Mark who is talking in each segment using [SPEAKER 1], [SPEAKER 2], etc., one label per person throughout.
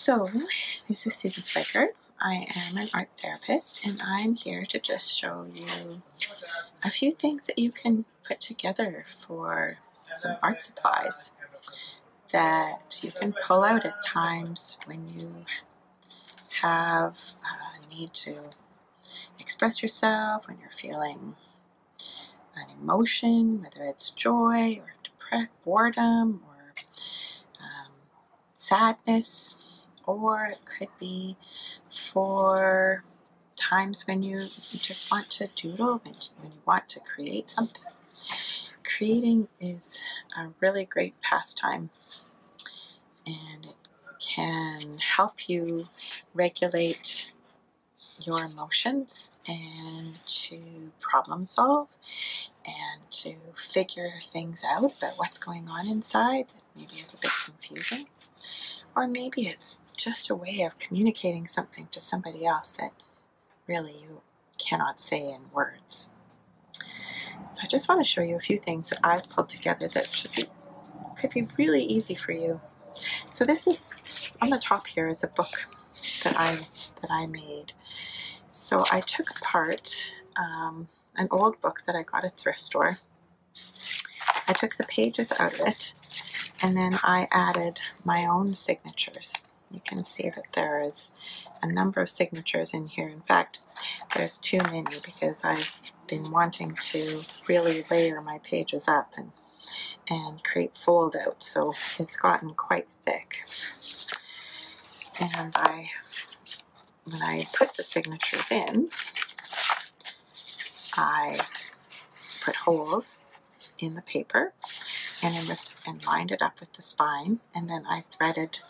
[SPEAKER 1] So, this is Susan Spyker. I am an art therapist, and I'm here to just show you a few things that you can put together for some art supplies that you can pull out at times when you have a need to express yourself, when you're feeling an emotion, whether it's joy or boredom or sadness, or it could be for times when you just want to doodle, when you want to create something. Creating is a really great pastime, and it can help you regulate your emotions and to problem solve and to figure things out about what's going on inside that maybe is a bit confusing. Or maybe it's just a way of communicating something to somebody else that really you cannot say in words. So I just want to show you a few things that I've pulled together that could be really easy for you. So this is, on the top here is a book that I made. So I took apart an old book that I got at a thrift store. I took the pages out of it, and then I added my own signatures. You can see that there is a number of signatures in here. In fact, there's too many because I've been wanting to really layer my pages up and create fold outs, so it's gotten quite thick. And when I put the signatures in, I put holes in the paper and lined it up with the spine, and then I threaded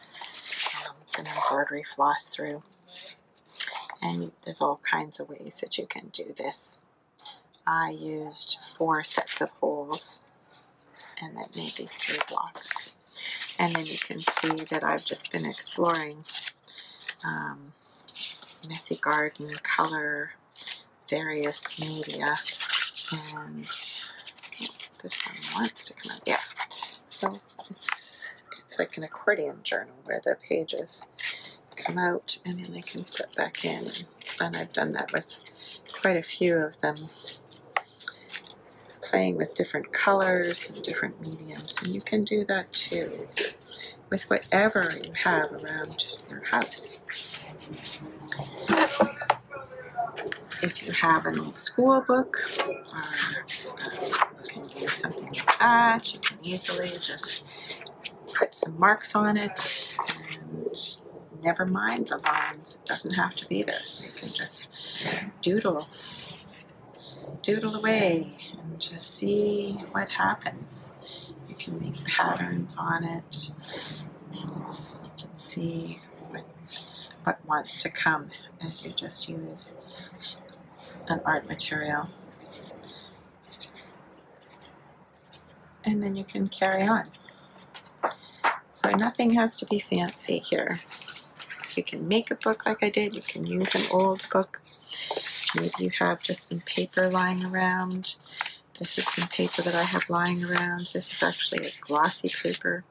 [SPEAKER 1] some embroidery floss through. And there's all kinds of ways that you can do this. I used 4 sets of holes and that made these 3 blocks. And then you can see that I've just been exploring messy garden, color, various media, and this one wants to come out. Yeah. So it's like an accordion journal where the pages come out and then they can put back in. And I've done that with quite a few of them, playing with different colors and different mediums. And you can do that too with whatever you have around your house. If you have an old school book, or you can use something like that, you can easily just put some marks on it and never mind the lines. It doesn't have to be there. So you can just doodle away and just see what happens. You can make patterns on it. You can see what wants to come as you just use an art material. And then you can carry on. So nothing has to be fancy here. You can make a book like I did. You can use an old book. Maybe you have just some paper lying around. This is some paper that I have lying around. This is actually a glossy paper,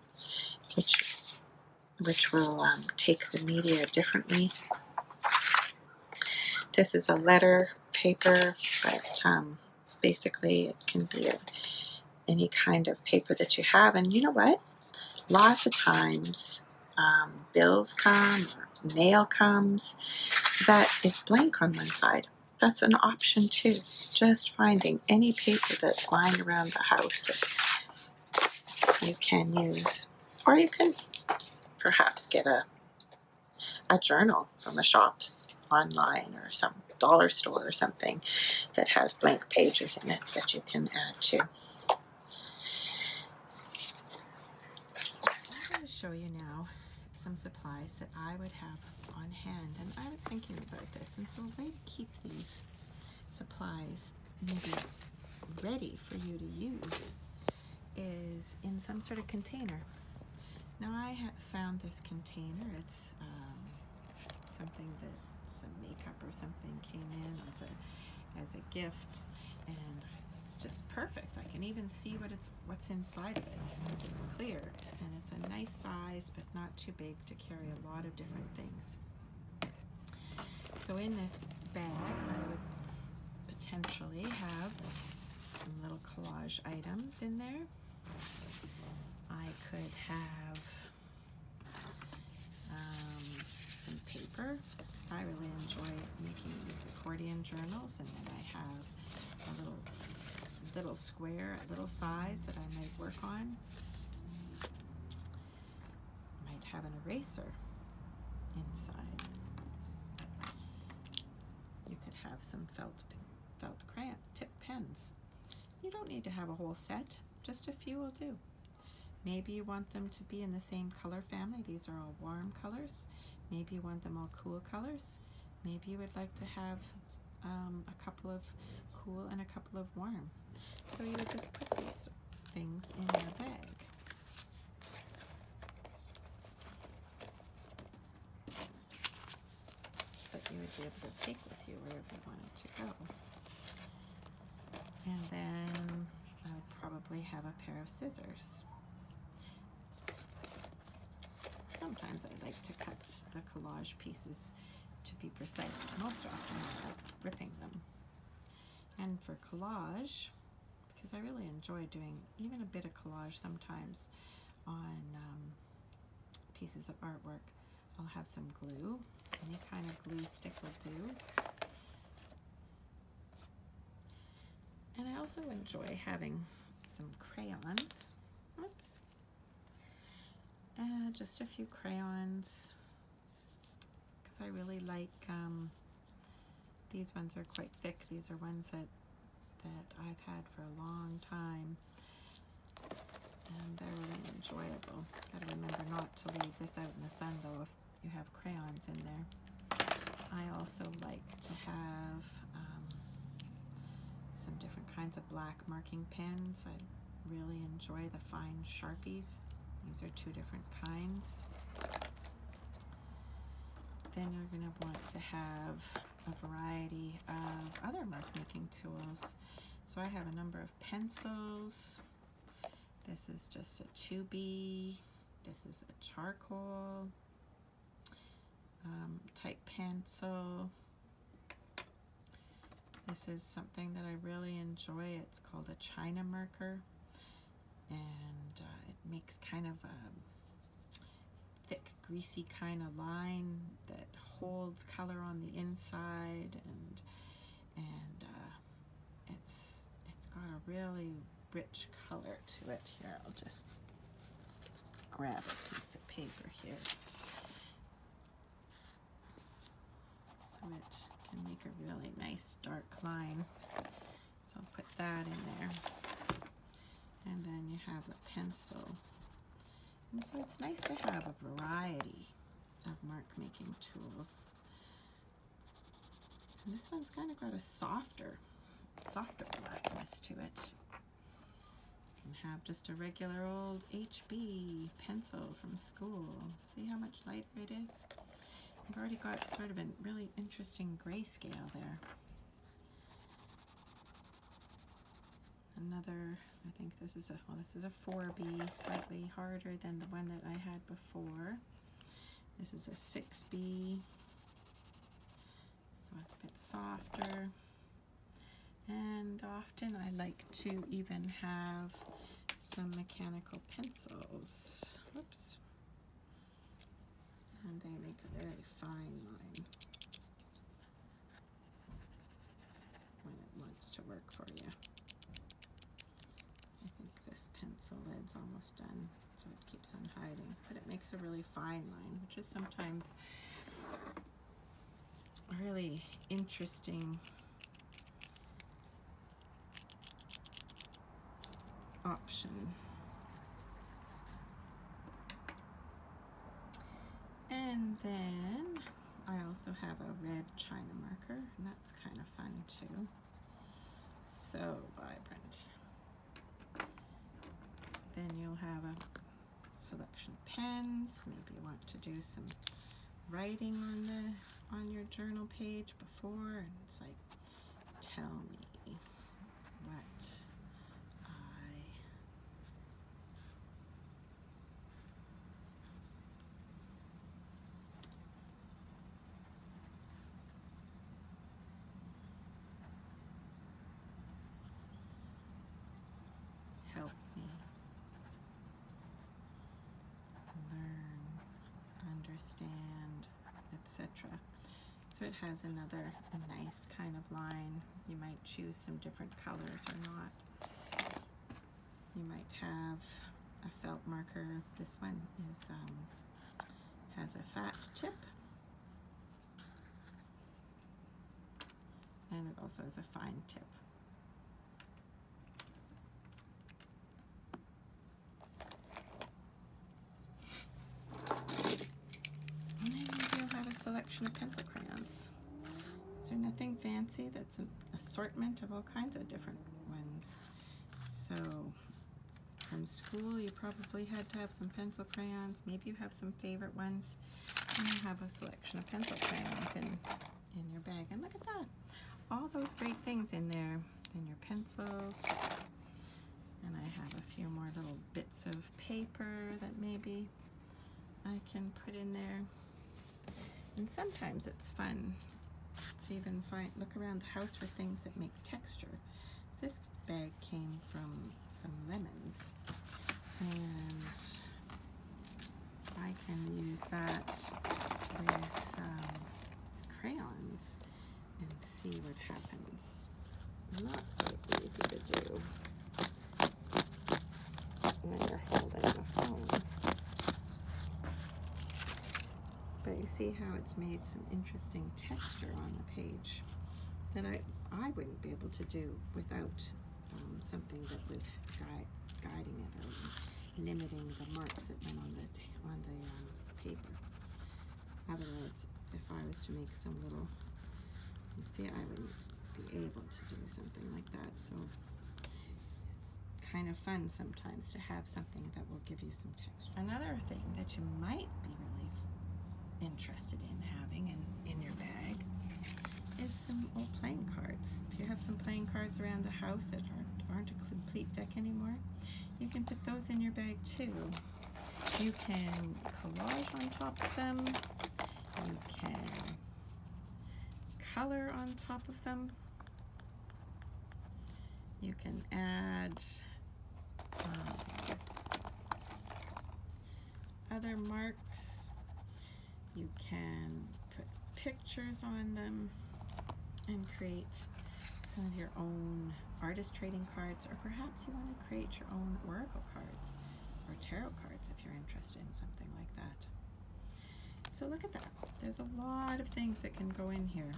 [SPEAKER 1] which will take the media differently. This is a letter paper, but basically it can be any kind of paper that you have. And you know what? Lots of times bills come or mail comes that is blank on one side. That's an option too. Just finding any paper that's lying around the house that you can use. Or you can perhaps get a journal from a shop online or some dollar store or something that has blank pages in it that you can add to. I'm going to show you now some supplies that I would have on hand, and I was thinking about this, and so a way to keep these supplies maybe ready for you to use is in some sort of container. Now I have found this container. It's something that some makeup or something came in as a gift, and it's just perfect. I can even see what's inside of it because it's clear, and it's a nice size but not too big to carry a lot of different things. So in this bag I would potentially have some little collage items in there. I could have some paper. I really enjoy making these accordion journals, and then I have a little square, a little size that I might work on. Might have an eraser inside. You could have some felt crayon tip pens. You don't need to have a whole set, just a few will do. Maybe you want them to be in the same color family. These are all warm colors. Maybe you want them all cool colors. Maybe you would like to have a couple of cool and a couple of warm. So you would just put these things in your bag. That you would be able to take with you wherever you wanted to go. And then I would probably have a pair of scissors. Sometimes I like to cut the collage pieces to be precise. Most often I like ripping them. And for collage, because I really enjoy doing even a bit of collage sometimes on pieces of artwork, I'll have some glue. Any kind of glue stick will do. And I also enjoy having some crayons. Oops. Just a few crayons, because I really like, these ones are quite thick. These are ones that I've had for a long time, and they're really enjoyable. Gotta remember not to leave this out in the sun though if you have crayons in there. I also like to have some different kinds of black marking pens. I really enjoy the fine Sharpies. These are two different kinds. Then you're going to want to have a variety of other mark making tools. So I have a number of pencils. This is just a 2B. This is a charcoal type pencil. This is something that I really enjoy. It's called a China marker, and it makes kind of a thick, greasy kind of line that holds color on the inside, and it's got a really rich color to it. Here, I'll just grab a piece of paper here. So it can make a really nice dark line. So I'll put that in there. And then you have a pencil. And so it's nice to have a variety of mark making tools. And this one's kind of got a softer blackness to it. You can have just a regular old HB pencil from school. See how much lighter it is? You've already got sort of a really interesting grayscale there. Another, I think this is a 4B, slightly harder than the one that I had before. This is a 6B, so it's a bit softer. And often I like to even have some mechanical pencils. Whoops. And they make a very fine line when it wants to work for you. I think this pencil lid's almost done, so it keeps on hiding, but it makes a really fine line, which is sometimes a really interesting option. And then I also have a red China marker, and that's kind of fun too. So vibrant. Then you'll have a selection of pens. Maybe you want to do some writing on your journal page before, and it's like, tell me what stand, etc. So it has another nice kind of line. You might choose some different colors or not. You might have a felt marker. This one is has a fat tip, and it also has a fine tip. And then you'll have a selection of pencil crayons. Is there nothing fancy? That's an assortment of all kinds of different ones. So from school you probably had to have some pencil crayons. Maybe you have some favorite ones. And you have a selection of pencil crayons in your bag. And look at that. All those great things in there. And your pencils. And I have a few more little bits of paper that maybe I can put in there. And sometimes it's fun to even look around the house for things that make texture. So this bag came from some lemons, and I can use that with crayons and see what happens. Not so easy to do when you're holding the phone. But you see how it's made some interesting texture on the page that I wouldn't be able to do without something that was guiding it or limiting the marks that went on the paper. Otherwise, if I was to make some little, you see, I wouldn't be able to do something like that. So it's kind of fun sometimes to have something that will give you some texture. Another thing that you might be really interested in having in your bag is some old playing cards. If you have some playing cards around the house that aren't a complete deck anymore, you can put those in your bag too. You can collage on top of them. You can color on top of them. You can add other marks. You can put pictures on them and create some of your own artist trading cards, or perhaps you want to create your own oracle cards or tarot cards if you're interested in something like that. So look at that. There's a lot of things that can go in here,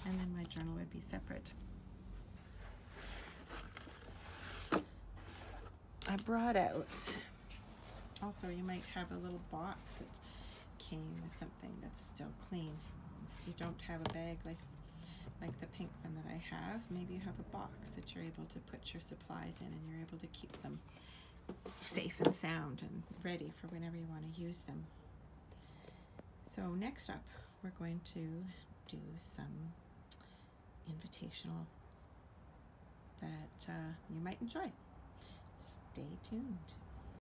[SPEAKER 1] and then my journal would be separate. I brought out, also you might have a little box that came with something that's still clean. If you don't have a bag like the pink one that I have, maybe you have a box that you're able to put your supplies in, and you're able to keep them safe and sound and ready for whenever you want to use them. So next up, we're going to do some invitational that you might enjoy. Stay tuned.